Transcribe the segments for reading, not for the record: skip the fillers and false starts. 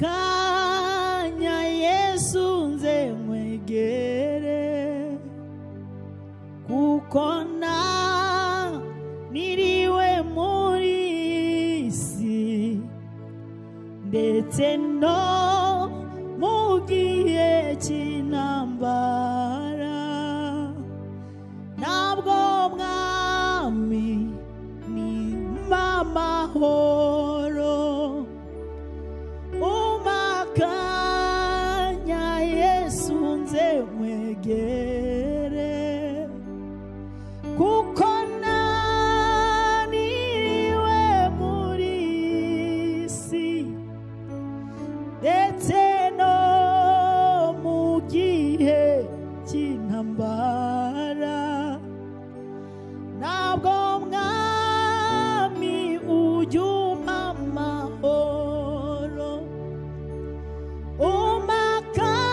makanya Yesu nze mwegere kuko niriwe muri isi ndetse no mu gihe cy'intambara ntabwo mwami ni amahoro umakanya Yesu nze mwegere kuko niriwe muri isi ndetse no mu gihe cy'intambara ntabwo mwami ujya umpa amahoro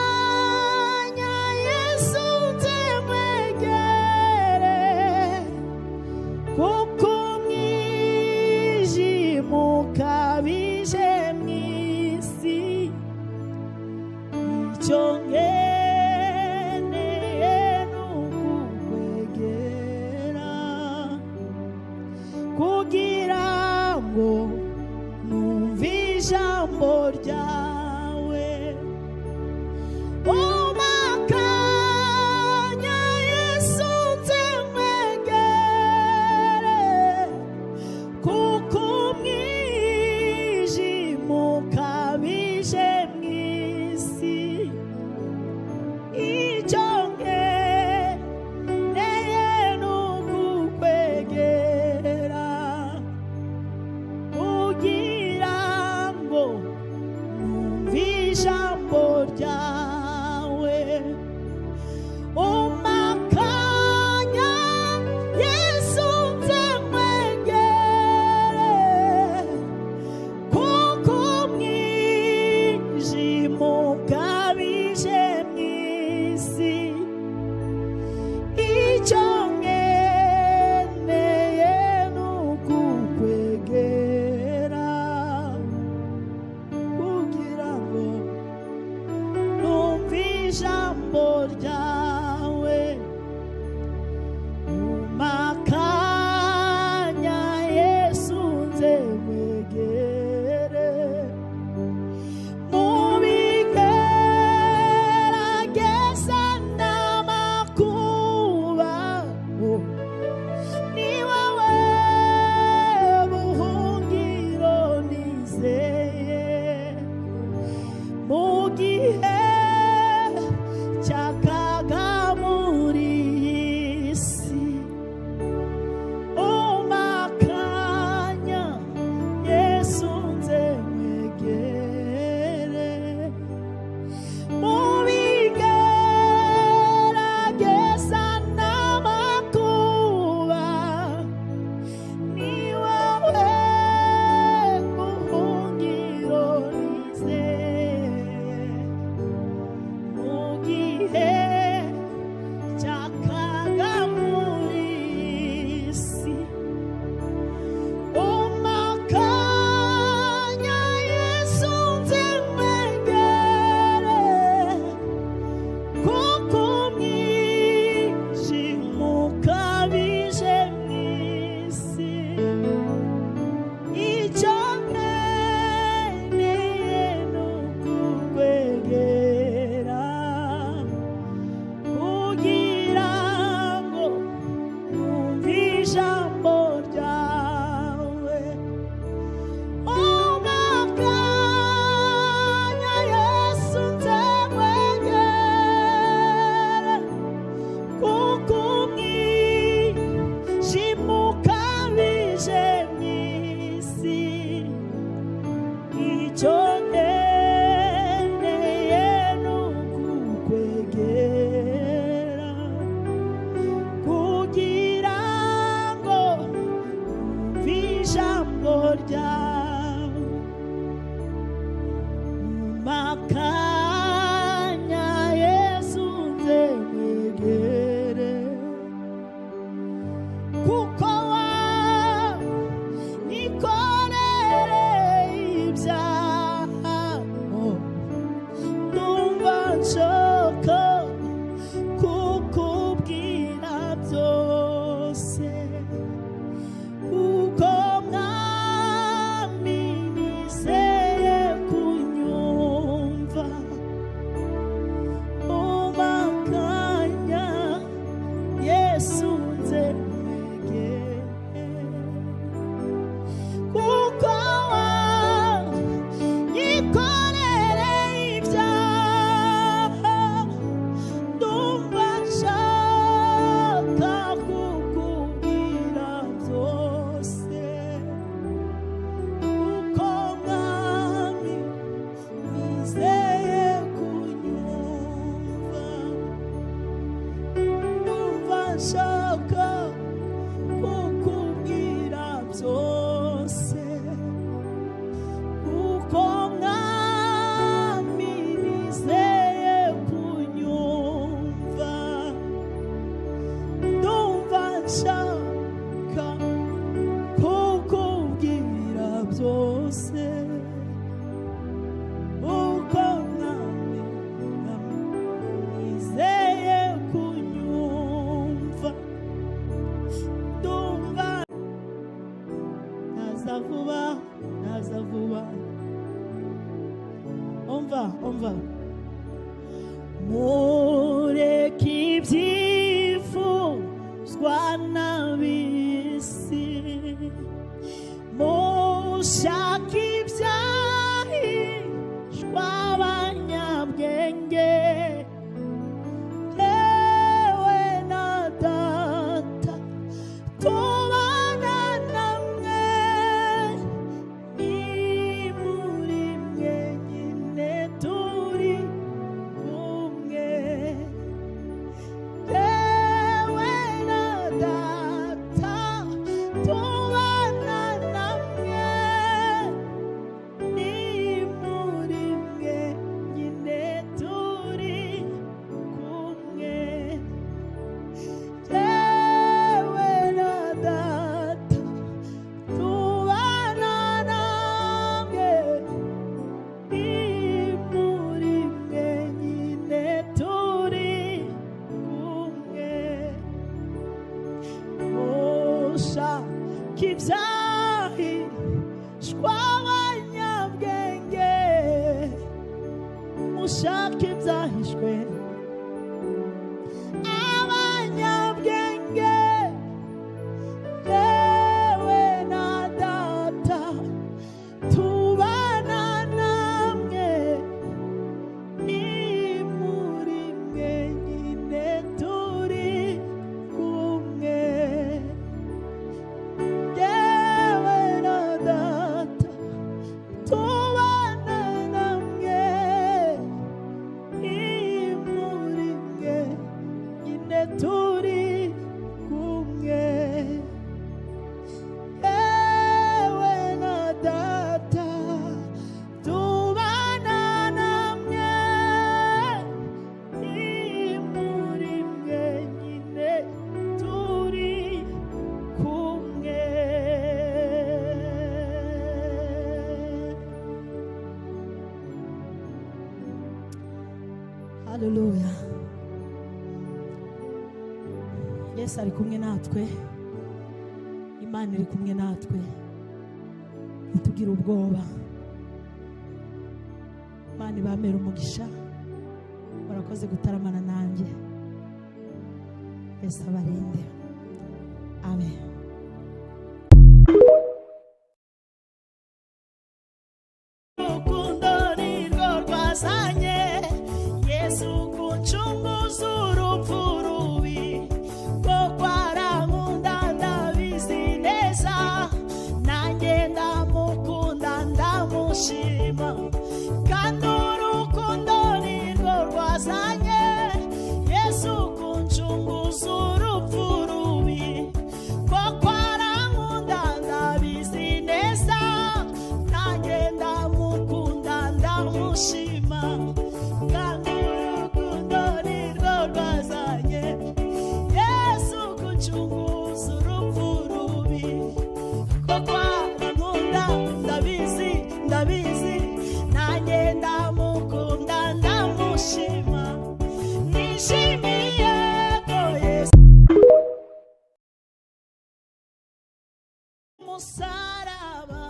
umakanya Yesu nze mwegere kuko umwijima ukabije mu isi icyo nkeneye ni ukukwegera kugira ngo numve ijambo ryawe umakanya Yesu nze mwegere kuko umwijima ukabije mu isi icyo nkeneye ni ukukwegera kugira ngo numve ijambo ryawe umakanya Yesu nze mwegere kuko umwijima ukabije mu isi icyo nkeneye ni ukukwegera kugira ngo numve ijambo ryawe umakanya Yesu nze mwegere mu bigerageza n'amakuba ni wowe buhungiro nizeye mu gihe cy'akaga muri iyi si umakanya Yesu nze mwegere mu bigerageza n'amakuba ni wowe buhungiro nizeye mu gihe cy'akaga muri iyi si umakanya Yesu nze mwegere kuko umwijima ukabije mu isi icyo nkeneye ni ukukwegera kugira ngo numve ijambo ryawe umakanya Yesu nze mwegere kuko umwijima ukabije mu isi icyo nkeneye ni ukukwegera kugira ngo numve ijambo ryawe umakanya Yesu nze mwegere kuko nikorere ibyaha nshaka kukubwira byose kuko mwami nizeye kunyumva ndumva nshaka kukubwira byose kuko mwami nizeye kunyumva ndumva naza vuba umva mureke ibyifuzwa n'ab'isi mushaka ibyahishwa abanyabwenge yewe na data tubana namwe ni muri mwe nyine turi kumwe yewe na data tubana namwe ni muri mwe nyine turi kumwe yewe na data tubana namwe ni muri mwe nyine turi kumwe mushaka ibyahishwa abanyabwenge mushaka ibyahishwe abanyabwenge yewe na data tubana namwe ni muri mwe nyine turi kumwe yewe na data tubana namwe ni muri mwe nyine turi kumwe yewe na data tubana namwe ni muri mwe nyine turi kumwe. Haleluya. Yesu ari kumwe natwe, Imana iri kumwe natwe, ntitugire ubwoba. Imana ibamere umugisha, murakoze gutaramana nanjye. Yesu abarinde. Amen. Urukundo nirwo rwazanye Yesu kuncunguza urupfu rubi koko arankunda ndabizi neza nanjye ndamukunda ndamushima kandi urukundo nirwo rwazanye Yesu kuncunguza urupfu rubi koko arankunda ndabizi neza nanjye ndamukunda ndamushima kandi urukundo nirwo rwazanye Yesu kuncunguza urupfu rubi koko arankunda ndabizi nanjye ndamukunda ndamushima nishimiye ko Yesu umusaraba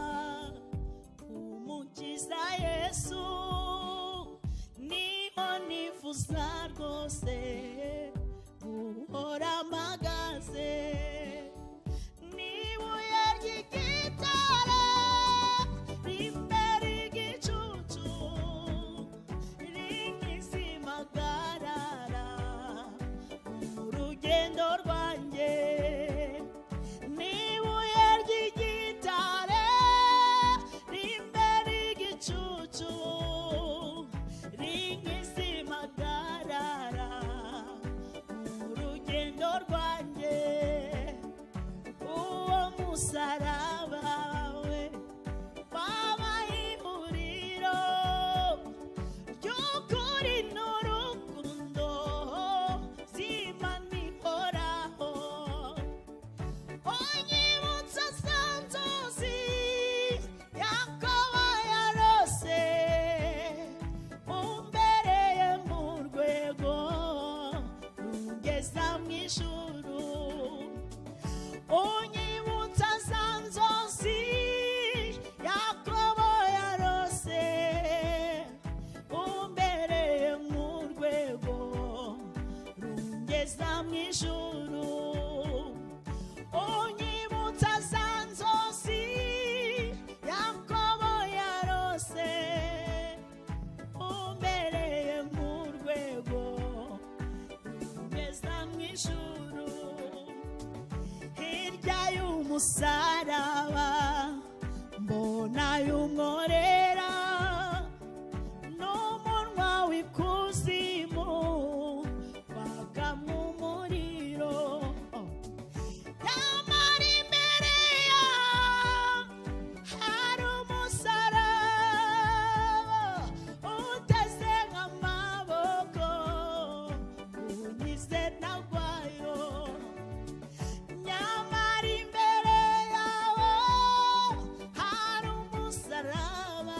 umukiza Yesu niho nifuza rwose guhora mpagaze n'ibuye ry'igitare rimbere igicucu rinkizimagarara mu rugendo rwanjye n'ibuye ry'igitare rimbere igicucu rinkizimagarara mu rugendo rwanjye umusaraba mbona y'umworera n'umunwa w'ikuzimu wakamwa umuriro nyamara imbere hari umusaraba uteze nk'amaboko unyize ntagwayo nyamara imbere yawo hari umusaraba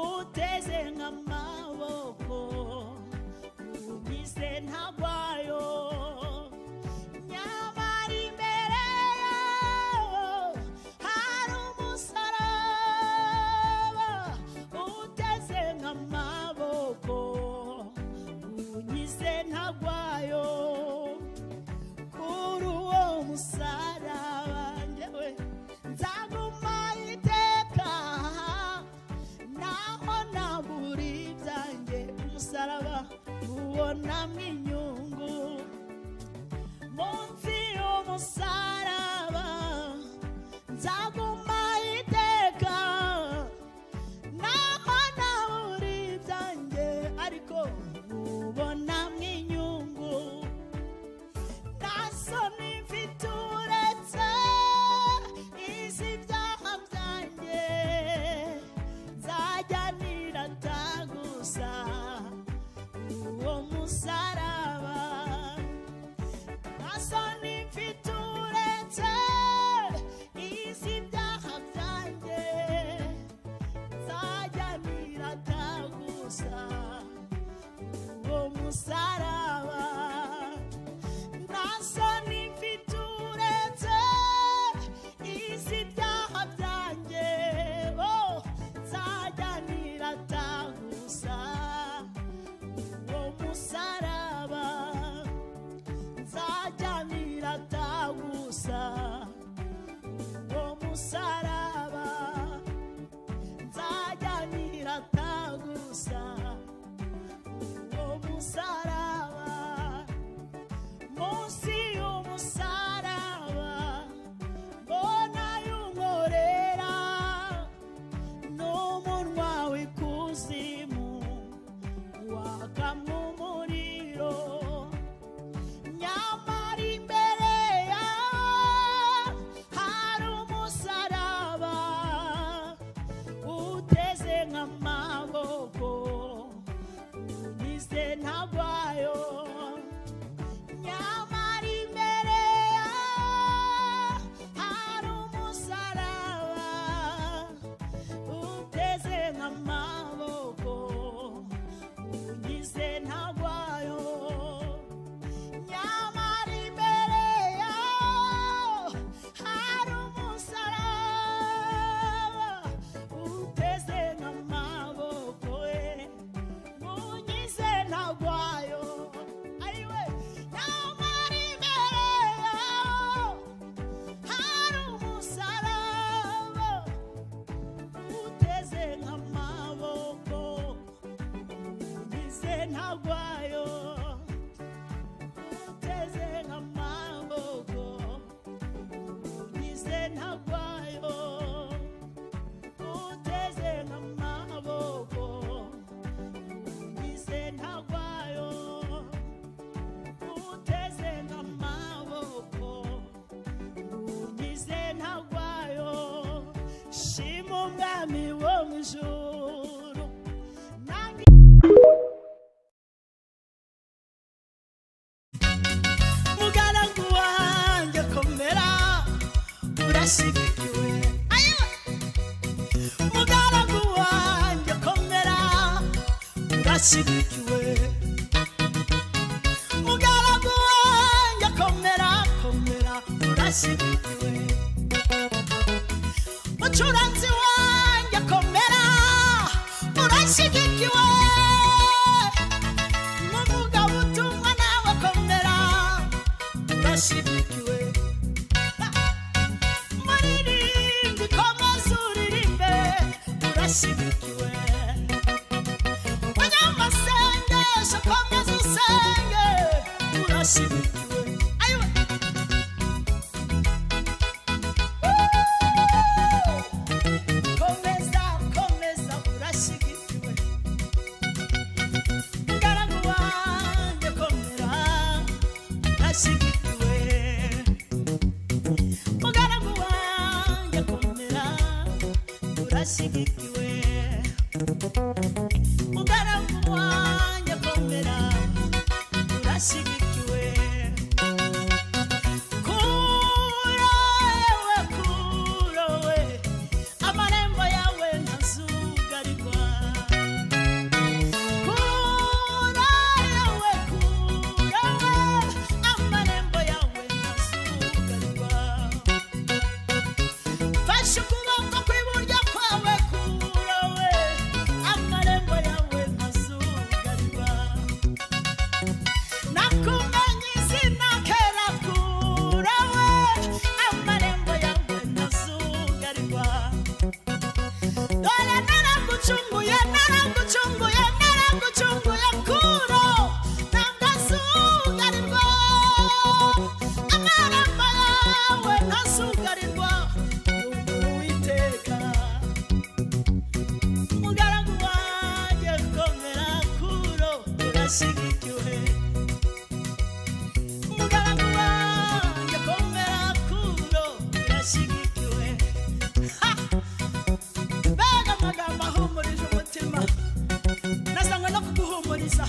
uteze nk'amaboko unyize ntagwayo nyamara imbere yawo hari umusaraba uteze nk'amaboko unyize ntagwayo kuri uwo musaraba njyewe nzaguma iteka naho nabura ibyanjye umusaraba ubonamo inyungu munsi y'umusaraba nzaguma iteka naho nabura ibyanjye ariko ubonamo inyungu nta soni mfite uretse izi byaha byanjye nzajya nirata gusa uwo musaraba nta soni mfite uretse izi byaha byanjye nzajya nirata gusa uwo musaraba nta soni mfite uretse izi byaha byanjye nzajya nirata gusa uwo musaraba nzajya nirata gusa uwo musaraba nzajya nirata gusa uwo musaraba munsi y'umusaraba mbona y'umworera n'umunwa w'ikuzimu wakamwa umuriro nyamara imbere yawo hari umusaraba uteze nk'amaboko unyize ntagwayo nyamara imbere yawo hari umusaraba uteze nk'amaboko unyize ntagwayo nyamara imbere yawo hari umusaraba uteze nk'amaboko unyize ntagwayo ayiwe nyamara imbere yawo hari umusaraba uteze nk'amaboko unyize ntagwayo uteze nk'amaboko unyize ntagwayo uteze nk'amaboko unyize ntagwayo uteze nk'amaboko unyize ntagwayo shima umwami wo mu ijuru nange mugaragu wanjye komera urashyigikiwe mugaragu wanjye komera urashyigikiwe mugaragu wanjye komera komera urashyigikiwe mucuranzi wanjye komera urashyigikiwe n'umugabo utumwa nawe komera urashyigikiwe muririmbi komeza uririmbe urashyigikiwe munyamasenga mugaragu wanjye komera urashyigikiwe kuro we amarembo yawe ntazugarirwa kuro we amarembo yawe ntazugarirwa fasha ukuboko kw'iburyo kwawe kuro we amarembo yawe ntazugarirwa nakumenye izina kera kuro we amarembo yawe ntazugarirwa dore naragucunguye kuro ntabwo azugarirwa amarembo yawe ntazugarirwa yumva Uwiteka mugaragu wanjye komera kuro urashyigikiwe mugaragu wanjye komera kuro urashyigikiwe Ha! mbega amagambo ahumurije umutima nasanga no kuguhumuriza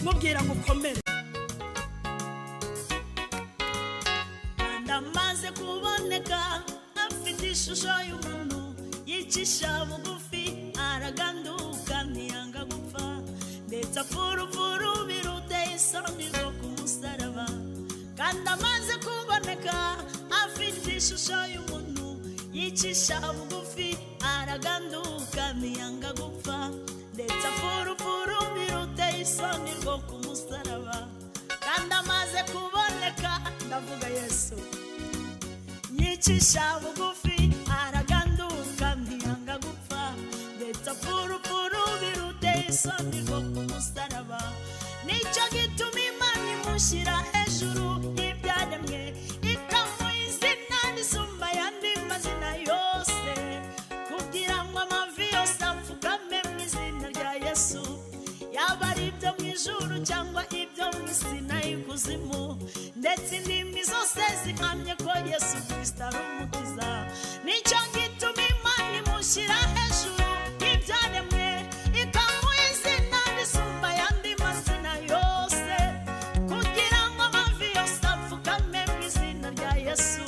mubwira ngo ukomere ndamaze kuboneka afite ishusho y'umuntu yicisha bugufi araganduka ntiyanga gupfa ndetse apfurupfuru biruteye isoni rwo ku musaraba kandi amaze kuboneka afite ishusho y'umuntu yicisha bugufi araganduka ntiyanga gupfa ndetse apfurupfuru biruteye isoni rwo ku musaraba kandi amaze kuboneka ndavuga Yesu yicisha bugufi araganduka ntiyanga gupfa ndetse apfurupfuru biruteye isoni rwo ku musaraba nicyo gituma Imana imushyira hejuru y'ibyaremwe ikamuha izina risumba ayandi mazina yose kugira ngo amavi yose apfukame mu izina rya Yesu yaba ari ibyo mu ijuru cyangwa ibyo mu isi n'ikuzimu ndetse indimi zose zihamye ko Yesu Kristo ari umukiza nicyo gituma Imana imushyira hejuru y'ibyaremwe ikamuha izina risumba ayandi mazina yose kugira ngo amavi yose apfukame mu izina rya Yesu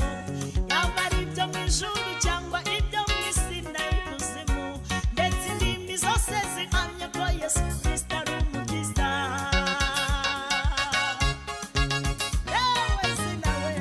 yaba ari ibyo mu ijuru cyangwa ibyo mu isi n'ikuzimu ndetse indimi zose zihamye ko Yesu Kristo ari umukiza yewe zina we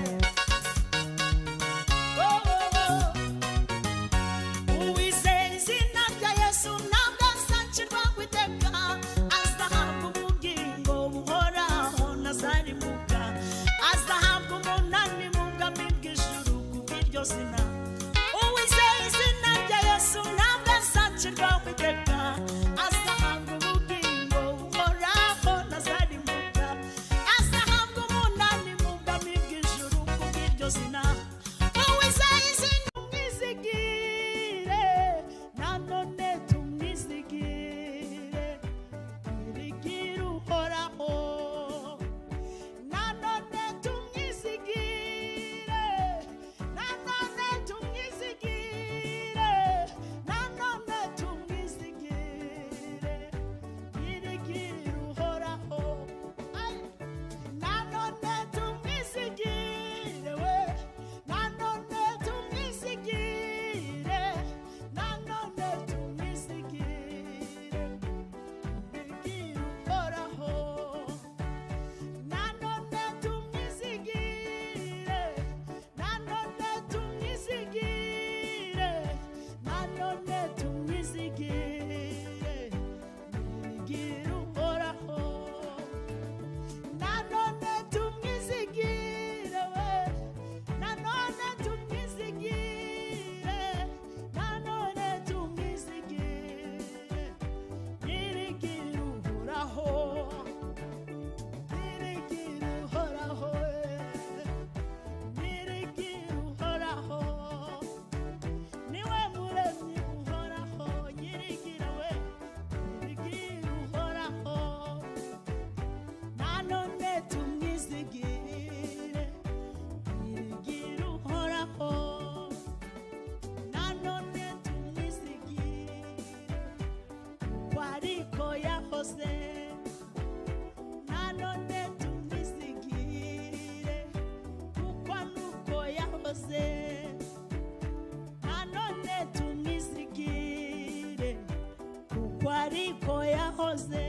ariko yahoze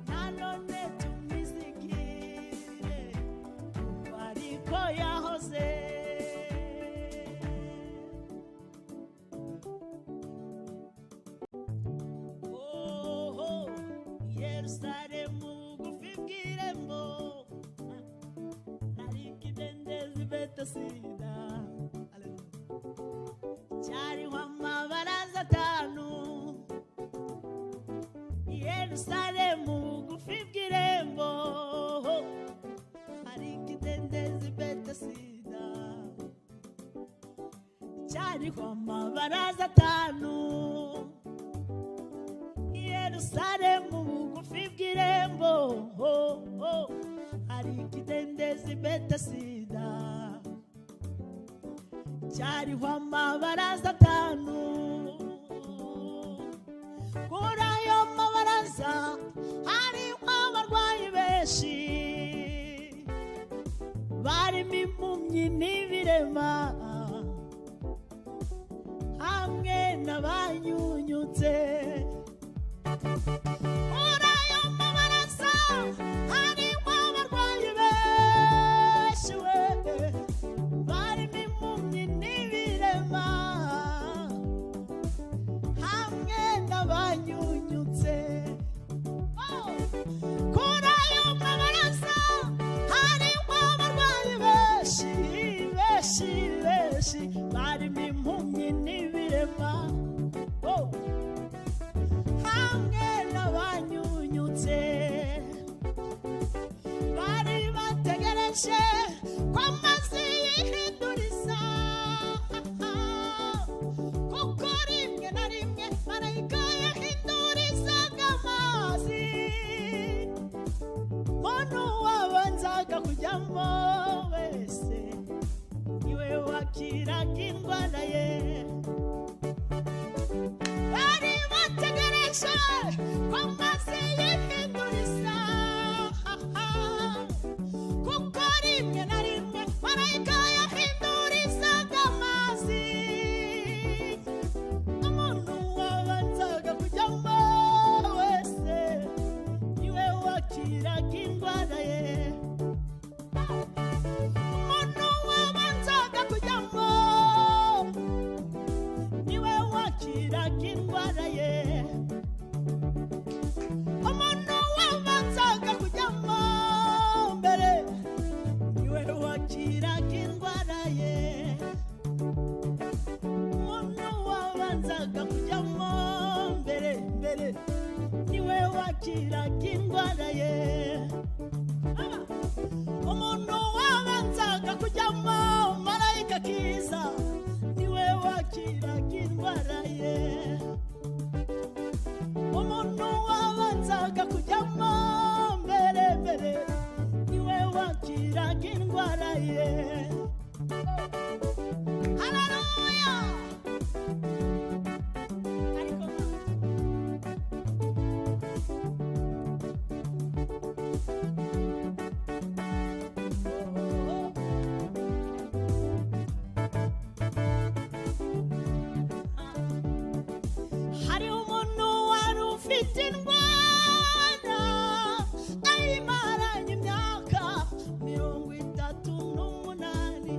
nanone tumwizigire kuko ariko yahoze. Yerusalemu bugufi bw'irembo hari ikidendezi Betesida cyariho amabaraza 5. Yerusalemu bugufi bw'irembo hari ikidendezi Betesida cyariho amabaraza 5. Yerusalemu bugufi bw'irembo hari ikidendezi Betesida cyariho amabaraza 5. Kuri ayo mabaraza hariho abarwayi benshi barimo impumyi n'ibirema hamwe n'abanyunyutse. Kuri ayo mabaraza hariho abarwayi benshi barimo impumyi n'ibirema hamwe n'abanyunyutse. Kuri ayo mabaraza hariho abarwayi benshi barimo impumyi n'ibirema hamwe n'abanyunyutse. Bari bategereje ko amazi yihinduriza kuko rimwe na rimwe marayika yahindurizaga amazi. Umuntu wabanzaga kujyamo wese niwe wakiraga indwara ye. Bari bategereje ko amazi yihinduriza kuko rimwe na rimwe marayika yahindurizaga amazi. Umuntu wabanzaga kujyamo wese niwe wakiraga indwara ye. Umuntu wabanzaga kujyamo niwe wakiraga indwara ye. Umuntu wabanzaga kujyamo mbere niwe wakiraga indwara ye. Umuntu wabanzaga kujyamo mbere niwe wakiraga indwara ye. Umuntu wabanzaga kujyamo marayika kiza niwe wakiraga indwara ye. Umuntu wabanzaga kujyamo mbere niwe wakiraga indwara ye. Haleluya. Hari umuntu wari ufite indwara ayimaranye imyaka 38.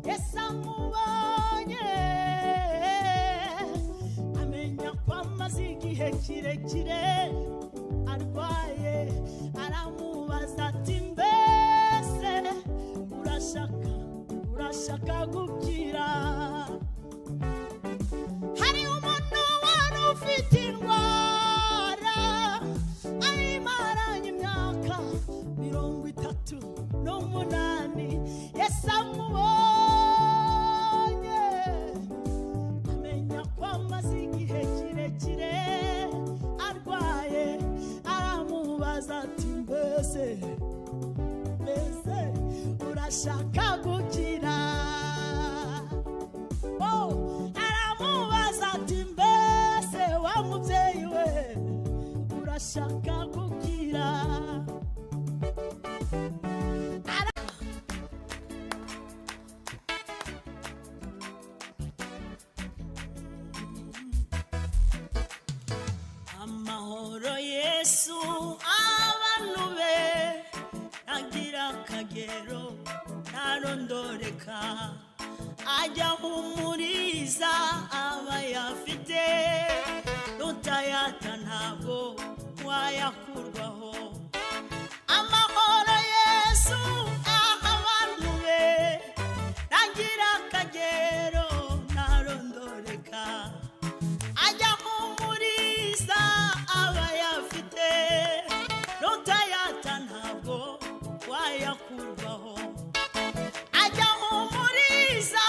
Yesu amubonye amenya ko amaze igihe kirekire arwaye, aramubaza ati mbese urashaka gukira? Hari umuntu wari ufite indwara ayimaranye imyaka 38. Yesu amubonye amenya ko amaze igihe kirekire arwaye, aramubaza ati mbese urashaka gukira? Aramubaza ati mbese wa mubyeyi we urashaka gukira? amahoro Yesu abantu be agira akagero ntarondoreka, ajya humuriza abayafite, nutayata ntabwo wayakurwaho. Amahoro Yesu abantu be agira akagero ntarondoreka, ajya humuriza abayafite, nutayata ntabwo wayakurwaho. Ajya humuriza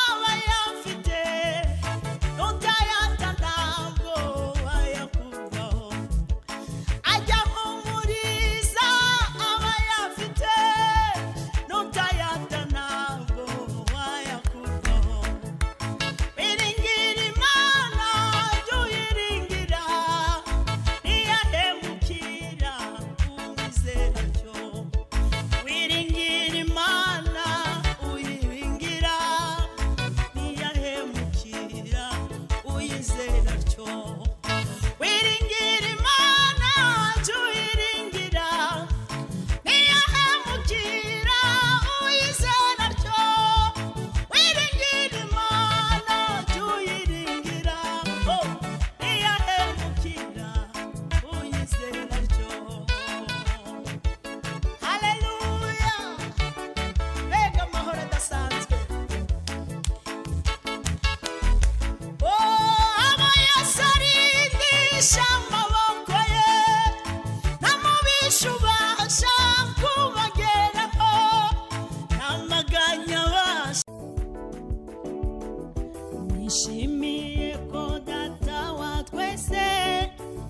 abayafite, nutayata ntabwo wayakurwaho. Ajya humuriza abayafite, nutayata ntabwo wayakurwaho. Wiringira Imana jya uyiringira, ntiyahemukira uwizera atyo. Wiringira Imana uyiringira, ntiyahemukira uyizera atyo. Wiringira Imana jya uyiringira, ntiyahemukira uyizera atyo. Wiringira Imana jya uyiringira, ntiyahemukira uyizera atyo. Haleluya, mbega amahoro adasanzwe. Aba Yesu arindisha amaboko ye, nta mubisha ubasha kubageraho, nta maganya abasha. Nishimiye ko Data wa twese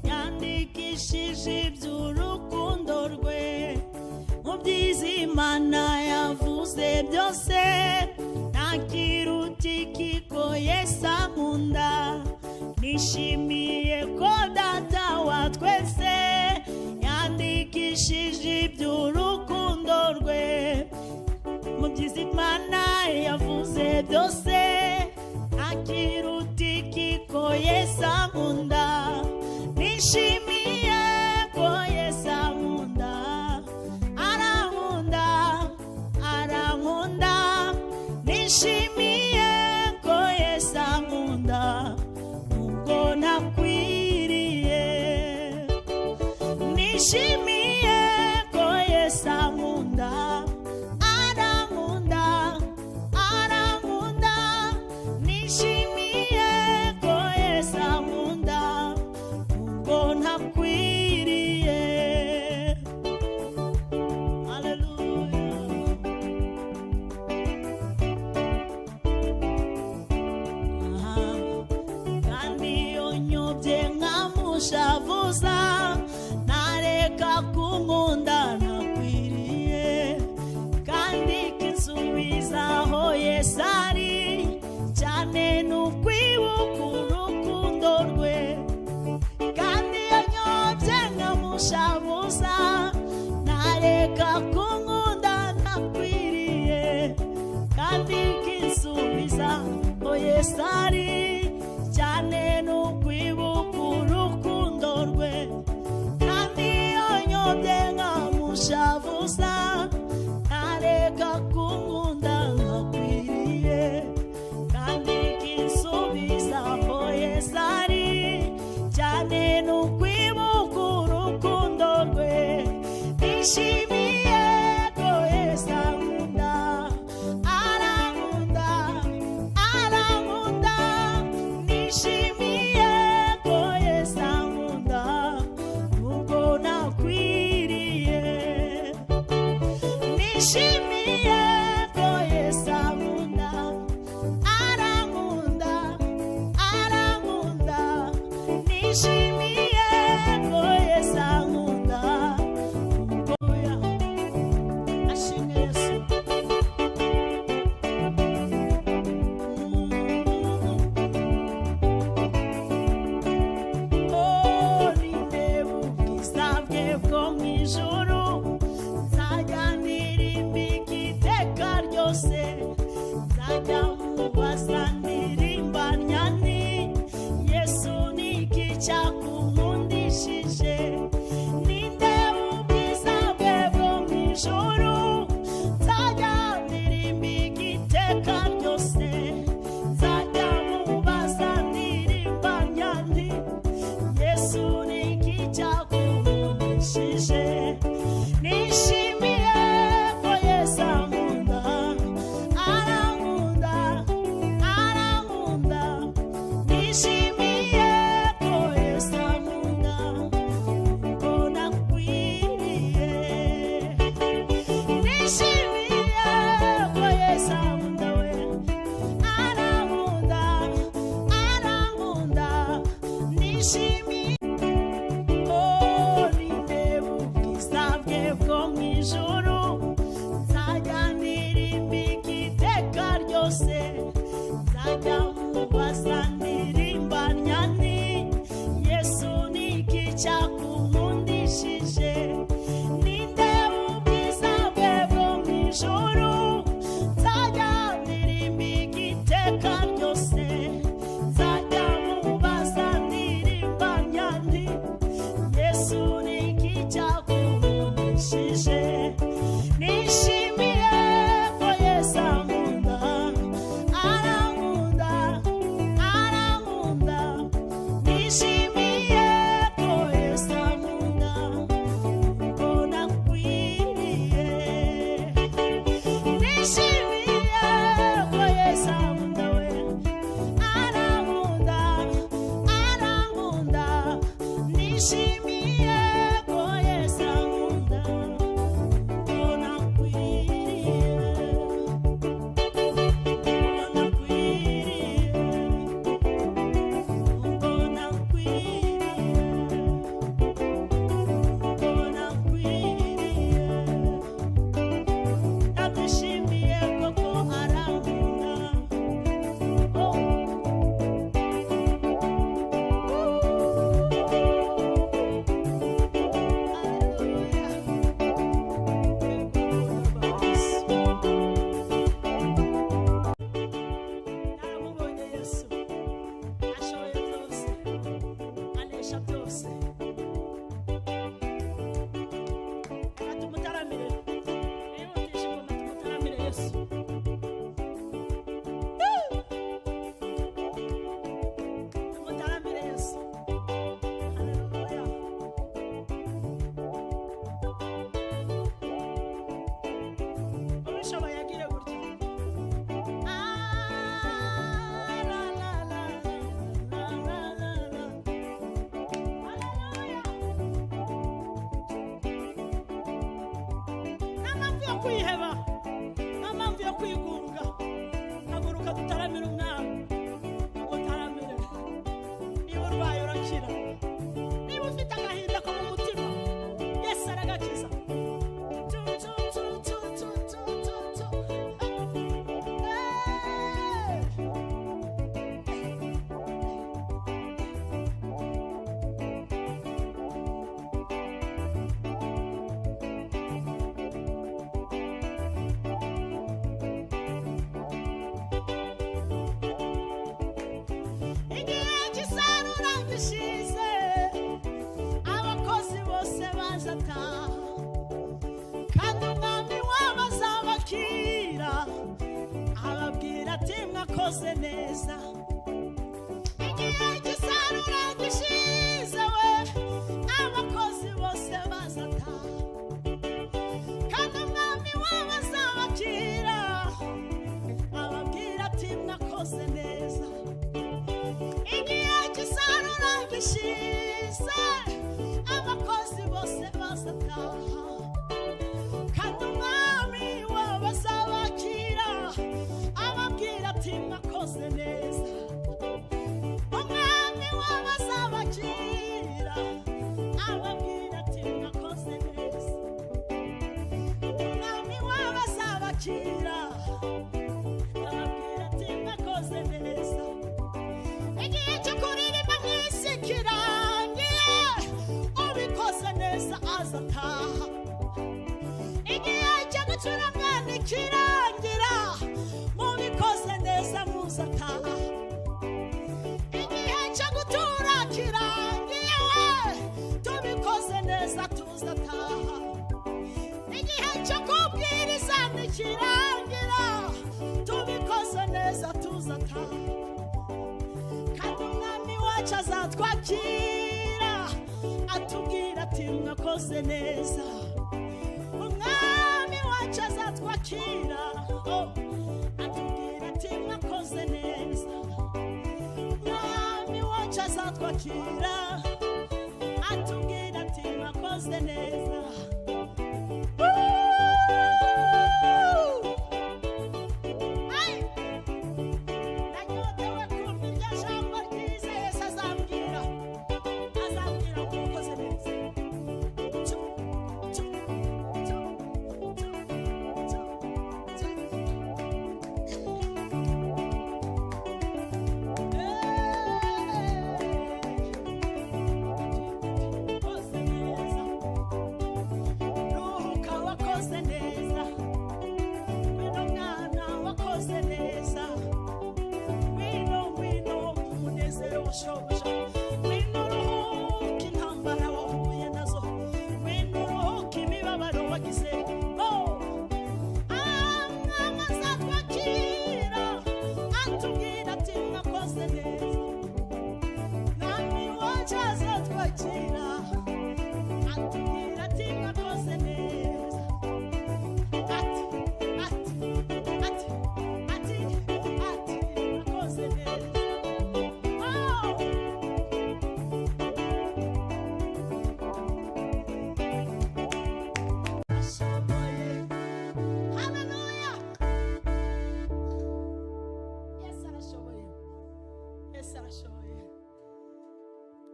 yandikishije iby'urukundo rwe, mu byiza Imana yavuze byose, nta kiruta ikiko Yesu ankunda. Nishimiye ko Data wa twese yandikishije iby'urukundo rwe, mu byiza Imana yavuze byose, nta kiruta ikiko Yesu ankunda. Nishimiye ko Yesu ankunda, arankunda, arankunda. Nishimiye ko Yesu ankunda, nubwo ntakwiriye. Nishimiye ko Yesu ankunda, arankunda, arankunda. Nishimiye ko Yesu ankunda, nubwo ntakwiriye. Hallelujah. Kandi iyo nyobye nkamushavuza, ntareka kunkunda ntakwiriye, kandi kinsubiza aho Yesu ari, cyane n'ukwibuka urukundo rwe. Kandi iyo nyobye nkamushavuza, ntareka kunkunda ntakwiriye, kandi kinsubiza aho Yesu ari, cyane n'ukwibuka urukundo rwe. Kandi iyo nyobye nkamushavuza, ntareka kunkunda ntakwiriye, kandi kinsubiza aho Yesu ari, cyane n'ukwibuka urukundo rwe. Nishimiye ko Yesu ankunda, arankunda, arankunda. Nishimiye ko Yesu ankunda, nubwo ntakwiriye. Nishimiye ko Yesu ankunda, arankunda, arankunda. Nishimiye ko Yesu ankunda, nubwo ashimwe Yesu. Nindeba ubwiza bwe bwo mu ijuru, nzajya ndirimba iteka ryose, nzajya mubaza ndirimba nyani, Yesu ni iki cyakunkundishije. n'icyakundishije. Nishimiye ko Yesu ankunda, arankunda, arankunda. Nishimiye ko Yesu ankunda, ko nakwiriye. Nishimiye ko Yesu ankunda, we arankunda, arankunda. Nishimiye nindeba ubwiza bwe bwo mu ijuru, nzajya ndirimbika iteka ryose, nzajya mubaza ndirimbanya nti Yesu ni iki cyakunkundishije. Nindeba ubwiza bwe bwo mu ijuru, nzajya ndirimbika iteka ryose, nzajya mubaza ndirimbanya nti Yesu ni iki cyakunkundishije. Nishimiye ko Yesu ankunda, arankunda, arankunda. Nishimiye ko Yesu ankunda, ko nakwiriye. Nishimiye ko Yesu ankunda, we arankunda, arankunda. Nishimiye ko Yesu ankunda, ko nakwiriye, ko nakwiriye, ko nakwiriye, ko nakwiriye. Ndagushimiye koko arankunda. Naramubonye Yesu ashoboye byose, anesha byose. Reka tumutaramire, yihutishe ingoma tumutaramire Yesu. Tumutaramire Yesu. Haleluya. Ubishoboye agire gutya. La la la la la la la. Haleluya. Nta mpamvu yo kwiheba, nta mpamvu yo kwigunga. Haguruka dutaramire umwami, utaramire. Niba urwaye urakira, niba ufite agahinda ko mu mutima Yesu aragakiza. Tu, tu, tu, tu, tu, tu, tu, tu. Igihe cy'isarura gishize, abakozi bose bazataha, kandi umwami wabo azabakira, ababwira ati mwakoze neza. Igihe cy'isarura gishize, we abakozi bose bazataha, kandi umwami wabo azabakira, ababwira ati mwakoze neza. Igihe cy'isarura gishize, abakozi bose bazataha, kandi umwami wabo azabakira, ababwira ati mwakoze neza. Umwami wabo azabakira, ababwira ati mwakoze neza. Umwami wabo azabakira, ababwira ati mwakoze neza. Igihe cyo kuririmba mu isi kirangiye, ubikoze neza azataha. Igihe cyo gucuramya nikirangira, mubikoze neza muzataha. Igihe cyo gutura kirangiye, we tubikoze neza tuzataha. Igihe cyo kubwiriza nikirangira, tubikoze neza tuzataha. Kandi umwami wacu azatwakira, atuma wakoze neza. Umwami wacu azatwakira atubwira ati mwakoze neza. Umwami wacu azatwakira atubwira ati mwakoze neza.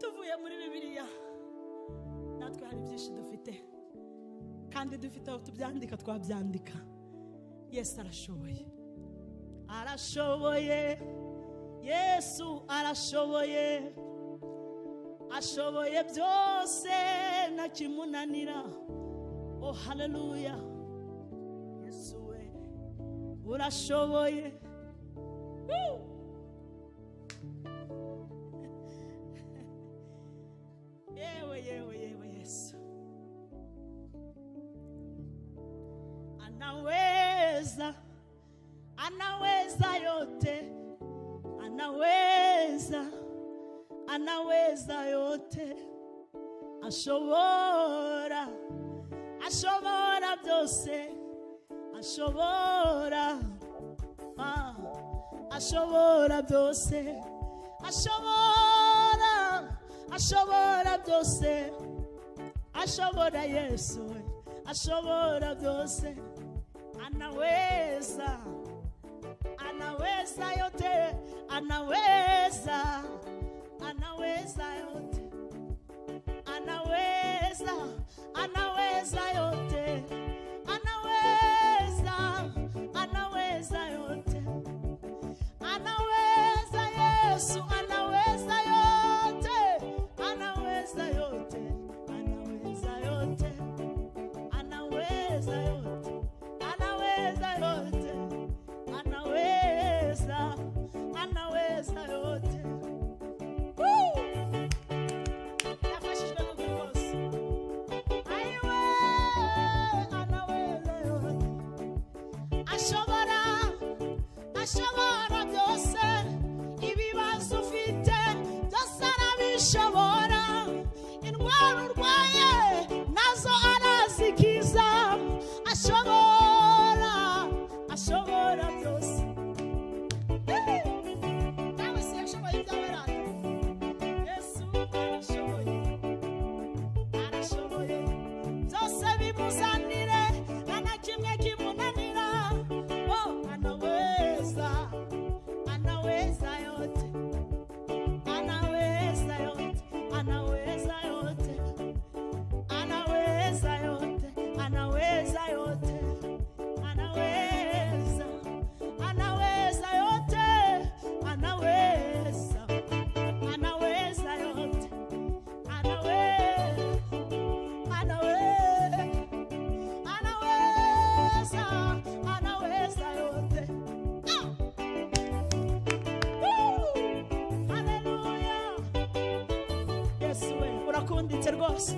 Tuvuye muri Bibiliya natwe hari byinshi dufite kandi dufite aho tubyandika twabyandika. Yesu arashoboye, arashoboye, Yesu arashoboye, ashoboye byose nta kimunanira. Oh haleluya, Yesu we urashoboye. Yewe Yesu anaweza, anaweza yote, anaweza, anaweza yote, ashobora, ashobora byose, ashobora, ashobora byose, ashobora, ashobora byose, ashobora Yesu, ashobora byose, anaweza, anaweza yote, anaweza, anaweza yote, anaweza, anaweza yote, anaweza, anaweza yote, anaweza Yesu, anaweza yote, anaweza yote, anaweza yote, anaweza yote, anaweza yote, anaweza, anaweza yote. Yafashijwe n'ukuri kose. Aiwe, anaweza yote, ashobora, ashobora byose, ibibazo ufite byose arabishobora, indwara urwaye nazo arazikiza, ashobora, ashobora byose. Nawe si yashoboye ibyawe rata? Yesu arashoboye, arashoboye byose bimuzanire, nta na kimwe kimunanira. Oh anaweza, anaweza yote, anaweza yote, anaweza yote, anaweza yote, anaweza yote, anaweza, anaweza yote, anaweza, anaweza yote, anaweza, anaweza, anaweza, anaweza yote. Haleluya, Yesu we urakunditse rwose.